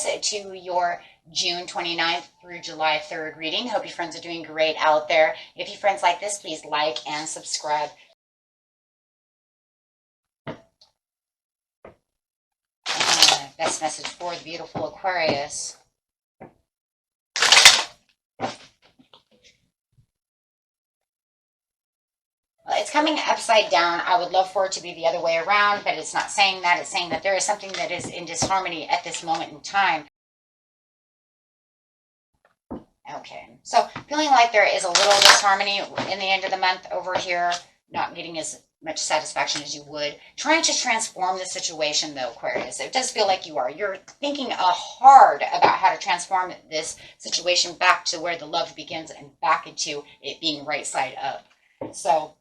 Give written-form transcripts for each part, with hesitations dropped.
Aquarius, to your June 29th through July 3rd reading. Hope you friends are doing great out there. If you friends like this, please like and subscribe. Best message for the beautiful Aquarius. It's coming upside down. I would love for it to be the other way around, but it's not saying that. It's saying that there is something that is in disharmony at this moment in time. Okay, so feeling like there is a little disharmony in the end of the month over here, not getting as much satisfaction as you would. Trying to transform the situation, though, Aquarius. It does feel like you are. You're thinking hard about how to transform this situation back to where the love begins and back into it being right side up. So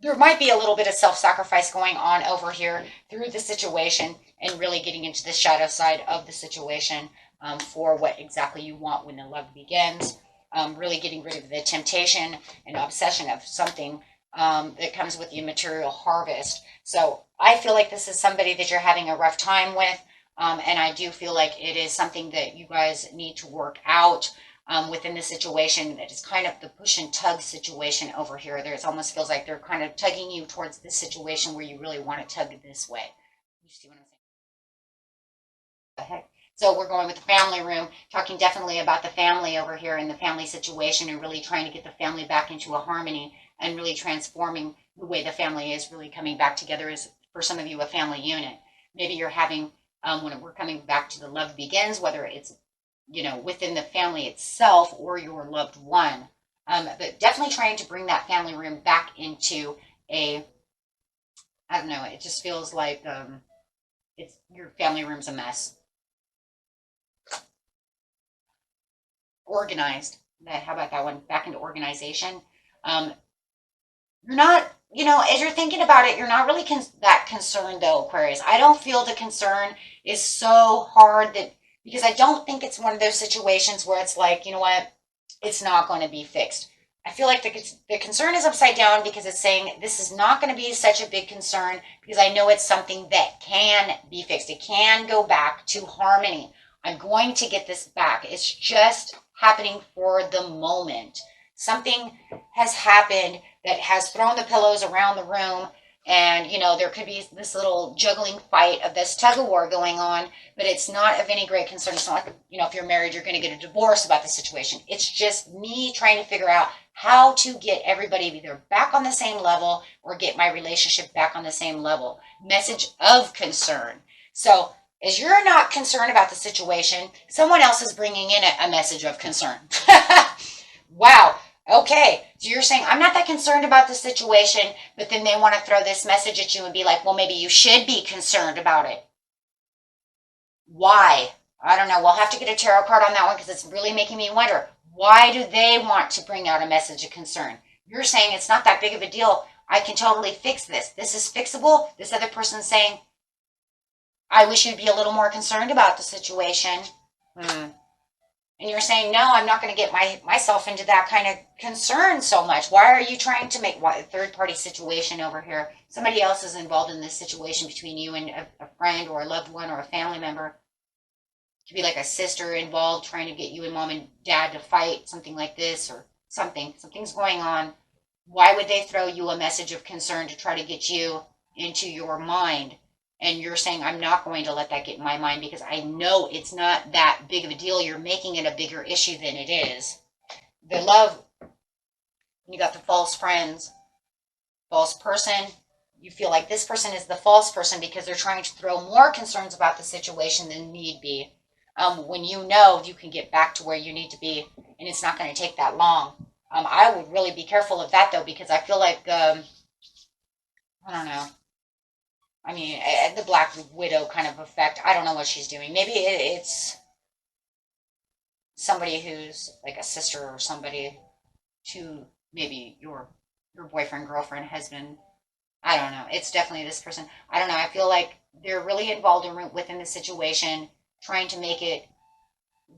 there might be a little bit of self-sacrifice going on over here through the situation and really getting into the shadow side of the situation for what exactly you want when the love begins. Really getting rid of the temptation and obsession of something that comes with the material harvest. So I feel like this is somebody that you're having a rough time with. And I do feel like it is something that you guys need to work out within the situation. That is kind of the push and tug situation over here. It almost feels like they're kind of tugging you towards this situation where you really want to tug it this way. You see what I'm saying? Heck. So we're going with the family room, talking definitely about the family over here and the family situation, and really trying to get the family back into a harmony and really transforming the way the family is really coming back together as, for some of you, a family unit. Maybe you're having, when we're coming back to the love begins, whether it's, you know, within the family itself or your loved one. But definitely trying to bring that family room back into I don't know, it just feels like your family room's a mess. Organized. How about that one? Back into organization. You're not, you know, as you're thinking about it, you're not really that concerned, though, Aquarius. I don't feel the concern is so hard that, because I don't think it's one of those situations where it's like, you know what, it's not going to be fixed. I feel like the concern is upside down because it's saying this is not going to be such a big concern because I know it's something that can be fixed. It can go back to harmony. I'm going to get this back. It's just happening for the moment. Something has happened that has thrown the pillows around the room, and you know there could be this little juggling fight of this tug of war going on, but it's not of any great concern. It's not like, you know, if you're married, you're going to get a divorce about the situation. It's just me trying to figure out how to get everybody either back on the same level or get my relationship back on the same level. Message of concern. So as you're not concerned about the situation, someone else is bringing in a message of concern. Wow. Okay. So you're saying, I'm not that concerned about the situation, but then they want to throw this message at you and be like, well, maybe you should be concerned about it. Why? I don't know. We'll have to get a tarot card on that one because it's really making me wonder. Why do they want to bring out a message of concern? You're saying it's not that big of a deal. I can totally fix this. This is fixable. This other person's saying, I wish you'd be a little more concerned about the situation. And you're saying, no, I'm not going to get myself into that kind of concern so much. Why are you trying to make a third-party situation over here? Somebody else is involved in this situation between you and a friend or a loved one or a family member. It could be like a sister involved trying to get you and mom and dad to fight, something like this or something. Something's going on. Why would they throw you a message of concern to try to get you into your mind? And you're saying, I'm not going to let that get in my mind because I know it's not that big of a deal. You're making it a bigger issue than it is. The love, you got the false friends, false person. You feel like this person is the false person because they're trying to throw more concerns about the situation than need be. When you know you can get back to where you need to be and it's not going to take that long. I would really be careful of that, though, because I feel like, I don't know. I mean, the Black Widow kind of effect. I don't know what she's doing. Maybe it's somebody who's like a sister or somebody to maybe your boyfriend, girlfriend, husband. I don't know. It's definitely this person. I don't know. I feel like they're really involved within the situation, trying to make it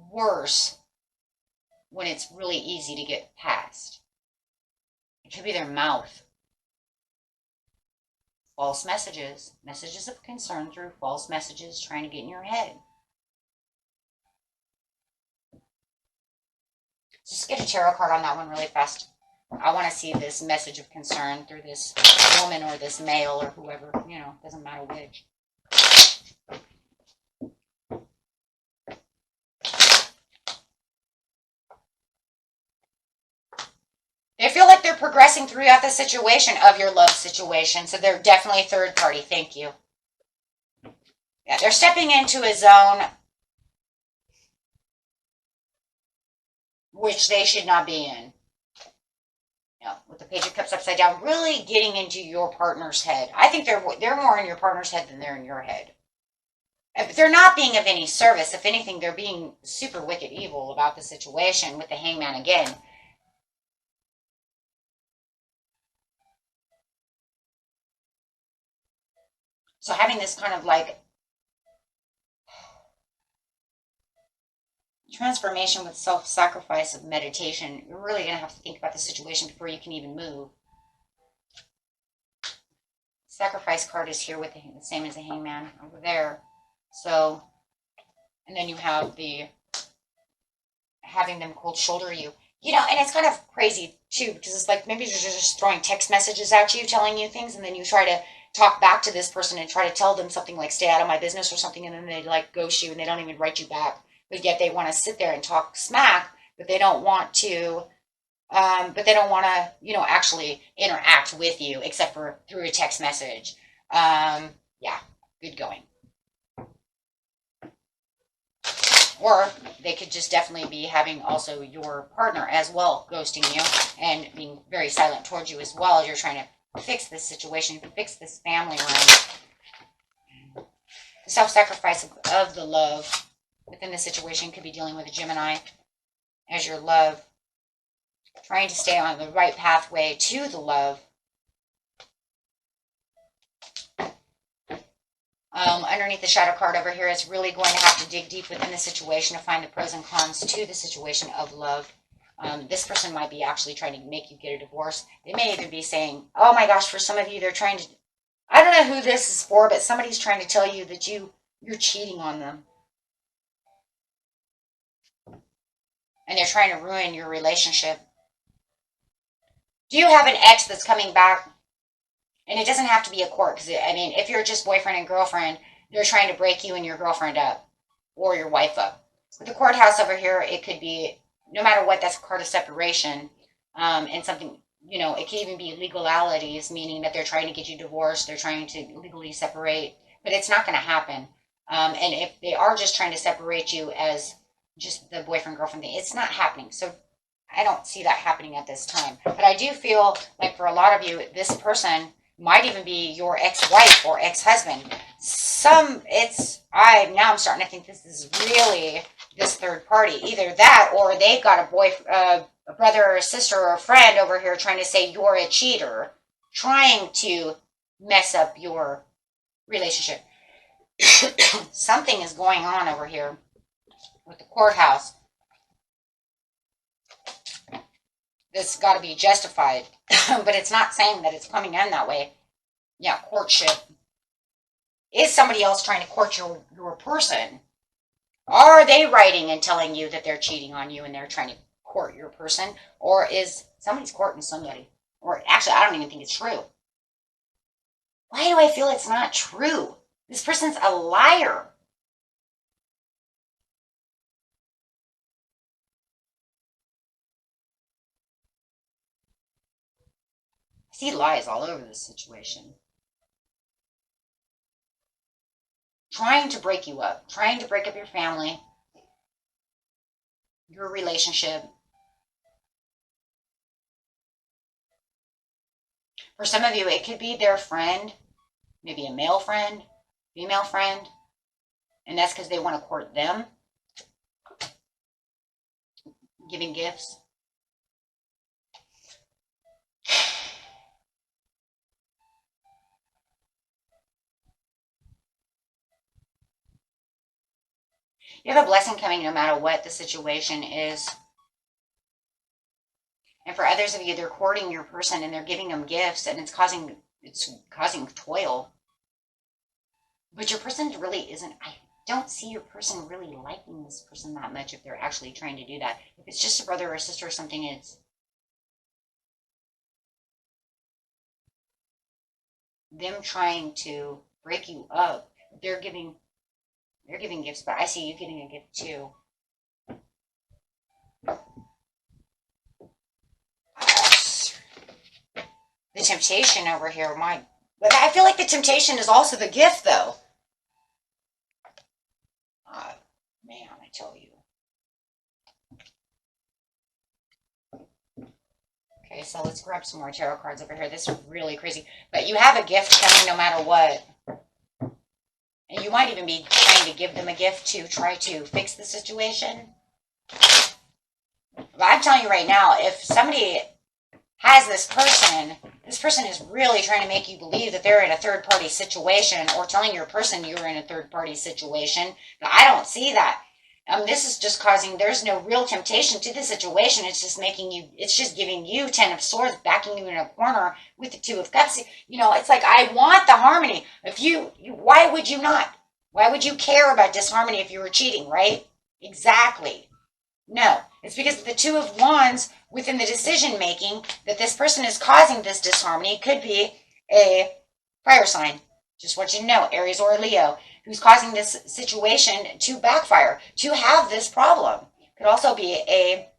worse when it's really easy to get past. It could be their mouth. False messages of concern through false messages trying to get in your head. Just get a tarot card on that one really fast. I want to see this message of concern through this woman or this male or whoever, you know, doesn't matter which. They feel like they're progressing throughout the situation of your love situation, so they're definitely a third party. Thank you. Yeah, they're stepping into a zone which they should not be in. You know, with the Page of Cups upside down, really getting into your partner's head. I think they're more in your partner's head than they're in your head. But they're not being of any service. If anything, they're being super wicked evil about the situation with the Hangman again. So having this kind of like transformation with self-sacrifice of meditation, you're really going to have to think about the situation before you can even move. Sacrifice card is here with the same as the Hangman over there. So, and then you have the having them cold shoulder you. You know, and it's kind of crazy too, because it's like maybe they're just throwing text messages at you, telling you things, and then you try to talk back to this person and try to tell them something like stay out of my business or something, and then they like ghost you and they don't even write you back. But yet they want to sit there and talk smack, but they don't want to you know, actually interact with you except for through a text message. Yeah, good going. Or they could just definitely be having also your partner as well ghosting you and being very silent towards you as well as you're trying to fix this situation, fix this family around. The self-sacrifice of the love within the situation could be dealing with a Gemini as your love, trying to stay on the right pathway to the love. Underneath the shadow card over here, it's really going to have to dig deep within the situation to find the pros and cons to the situation of love. This person might be actually trying to make you get a divorce. They may even be saying, oh my gosh, for some of you, they're trying to, I don't know who this is for, but somebody's trying to tell you that you're cheating on them. And they're trying to ruin your relationship. Do you have an ex that's coming back? And it doesn't have to be a court, because, I mean, if you're just boyfriend and girlfriend, they're trying to break you and your girlfriend up, or your wife up. With the courthouse over here, it could be, no matter what, that's a card of separation, and something, you know, it could even be legalities, meaning that they're trying to get you divorced, they're trying to legally separate, but it's not going to happen. And if they are just trying to separate you as just the boyfriend-girlfriend thing, it's not happening. So I don't see that happening at this time. But I do feel like for a lot of you, this person might even be your ex-wife or ex-husband. Now I'm starting to think this is really this third party. Either that, or they've got a brother or a sister or a friend over here trying to say you're a cheater, trying to mess up your relationship. Something is going on over here with the courthouse. It's got to be justified, but it's not saying that it's coming in that way. Yeah, courtship. Is somebody else trying to court your person? Are they writing and telling you that they're cheating on you and they're trying to court your person? Or is somebody's courting somebody? Or actually, I don't even think it's true. Why do I feel it's not true? This person's a liar. I see lies all over this situation. Trying to break you up. Trying to break up your family. Your relationship. For some of you, it could be their friend. Maybe a male friend. Female friend. And that's because they want to court them. Giving gifts. You have a blessing coming no matter what the situation is. And for others of you, they're courting your person and they're giving them gifts and it's causing toil. But your person really isn't. don't see your person really liking this person that much if they're actually trying to do that. If it's just a brother or a sister or something, it's them trying to break you up. They're giving gifts, but I see you getting a gift too. The temptation over here, but I feel like the temptation is also the gift, though. Man, I tell you. Okay, so let's grab some more tarot cards over here. This is really crazy. But you have a gift coming no matter what. And you might even be trying to give them a gift to try to fix the situation. But I'm telling you right now, if somebody has this person is really trying to make you believe that they're in a third-party situation, or telling your person you're in a third-party situation. But I don't see that. This is just causing, there's no real temptation to the situation. It's just giving you 10 of Swords, backing you in a corner with the 2 of Cups. It's like, I want the harmony. Why would you not? Why would you care about disharmony if you were cheating, right? Exactly. No, it's because of the 2 of Wands within the decision making that this person is causing this disharmony. It could be a fire sign. Just want you to know, Aries or Leo, who's causing this situation to backfire, to have this problem. Could also be a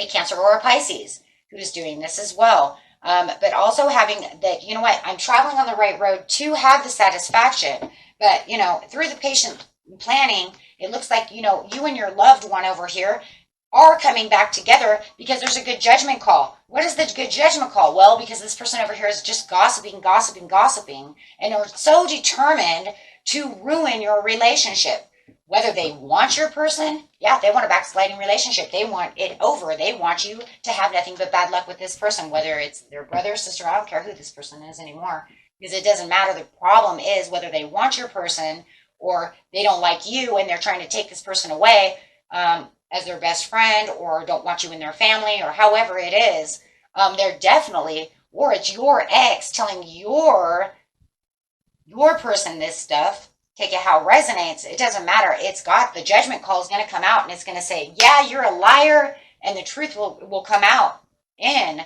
Cancer or a Pisces who's doing this as well. But also having that, you know what, I'm traveling on the right road to have the satisfaction. But, through the patient planning, it looks like, you and your loved one over here are coming back together because there's a good judgment call. What is the good judgment call? Well, because this person over here is just gossiping, and are so determined to ruin your relationship. Whether they want your person, they want a backsliding relationship. They want it over. They want you to have nothing but bad luck with this person, whether it's their brother or sister. I don't care who this person is anymore, because it doesn't matter. The problem is whether they want your person or they don't like you and they're trying to take this person away as their best friend, or don't want you in their family, or however it is. They're definitely, or it's your ex telling your person this stuff. Take it how it resonates. It doesn't matter. It's got, the judgment call is going to come out, and it's going to say, yeah, you're a liar, and the truth will come out in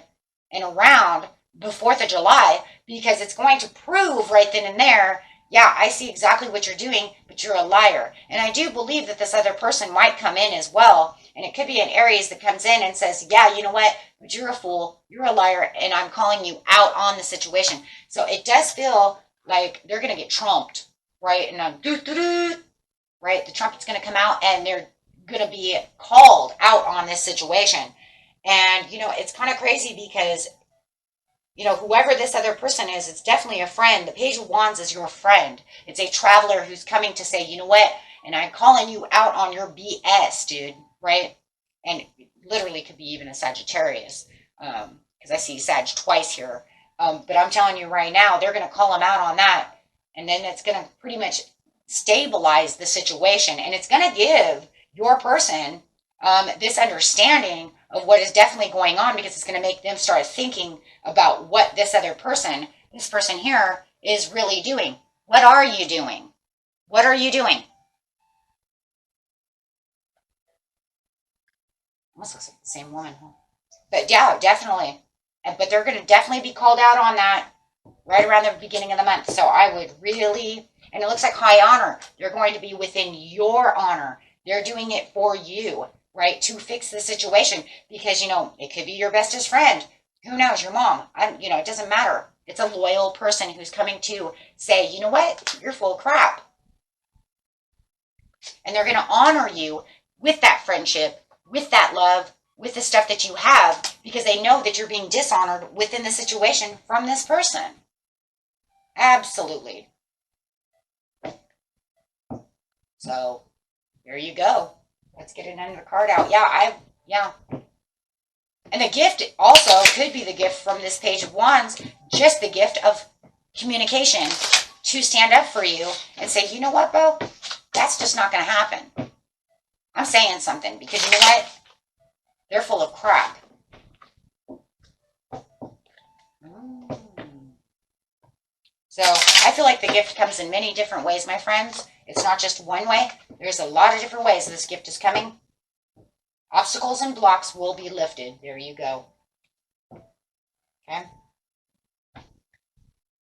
and around the 4th of July, because it's going to prove right then and there, yeah, I see exactly what you're doing, but you're a liar. And I do believe that this other person might come in as well, and it could be an Aries that comes in and says, yeah, you know what, but you're a fool, you're a liar, and I'm calling you out on the situation. So it does feel like they're going to get trumped, right? And right, the trumpet's going to come out, and they're going to be called out on this situation. And, it's kind of crazy because, whoever this other person is, it's definitely a friend. The Page of Wands is your friend. It's a traveler who's coming to say, you know what, and I'm calling you out on your BS, dude, right? And literally could be even a Sagittarius, because I see Sag twice here. But I'm telling you right now, they're going to call him out on that, and then it's going to pretty much stabilize the situation, and it's going to give your person this understanding of what is definitely going on, because it's going to make them start thinking about what this person here is really doing. What are you doing? What are you doing? Almost looks like the same woman, huh? But yeah, definitely. But they're going to definitely be called out on that right around the beginning of the month. So I would really, and it looks like high honor. They're going to be within your honor. They're doing it for you, right? To fix the situation, because, it could be your bestest friend. Who knows? Your mom. It doesn't matter. It's a loyal person who's coming to say, you know what? You're full of crap. And they're going to honor you with that friendship, with that love, with the stuff that you have, because they know that you're being dishonored within the situation from this person. Absolutely. So there you go. Let's get another card out. Yeah. And the gift also could be the gift from this Page of Wands, just the gift of communication to stand up for you and say, you know what, Bo? That's just not going to happen. I'm saying something, because you know what? They're full of crap. So I feel like the gift comes in many different ways, my friends. It's not just one way. There's a lot of different ways this gift is coming. Obstacles and blocks will be lifted. There you go. Okay?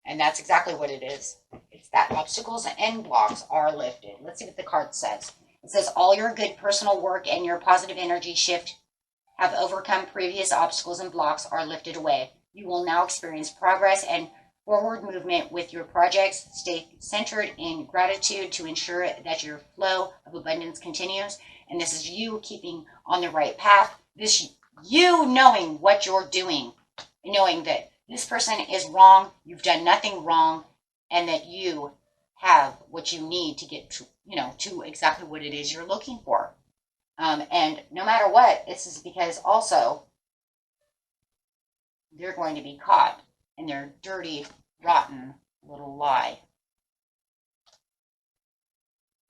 And that's exactly what it is. It's that obstacles and blocks are lifted. Let's see what the card says. It says, all your good personal work and your positive energy shift have overcome previous obstacles and blocks are lifted away. You will now experience progress and forward movement with your projects. Stay centered in gratitude to ensure that your flow of abundance continues. And this is you keeping on the right path. This you knowing what you're doing, knowing that this person is wrong, you've done nothing wrong, and that you have what you need to get to, to exactly what it is you're looking for. And no matter what, this is because also they're going to be caught in their dirty, rotten little lie,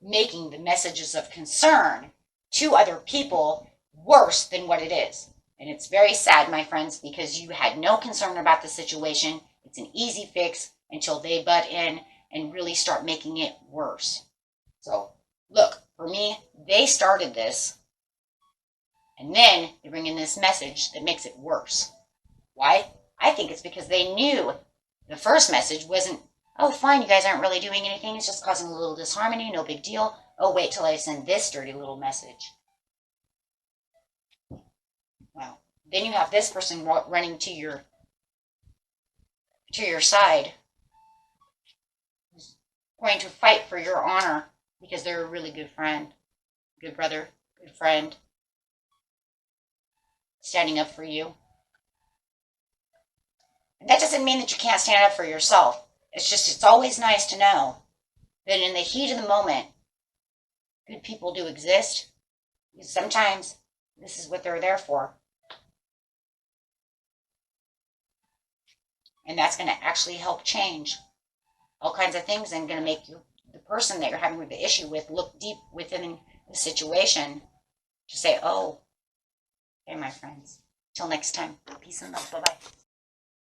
making the messages of concern to other people worse than what it is. And it's very sad, my friends, because you had no concern about the situation. It's an easy fix until they butt in and really start making it worse. So, look, for me, they started this, and then they bring in this message that makes it worse. Why? I think it's because they knew the first message wasn't, oh, fine, you guys aren't really doing anything. It's just causing a little disharmony. No big deal. Oh, wait till I send this dirty little message. Well, then you have this person running to your side, who's going to fight for your honor because they're a really good friend, good brother, good friend, standing up for you. And that doesn't mean that you can't stand up for yourself. It's always nice to know that in the heat of the moment, good people do exist. Because sometimes this is what they're there for. And that's going to actually help change all kinds of things and going to make you, the person that you're having the issue with, look deep within the situation to say, oh, okay, my friends. Till next time. Peace and love. Bye-bye.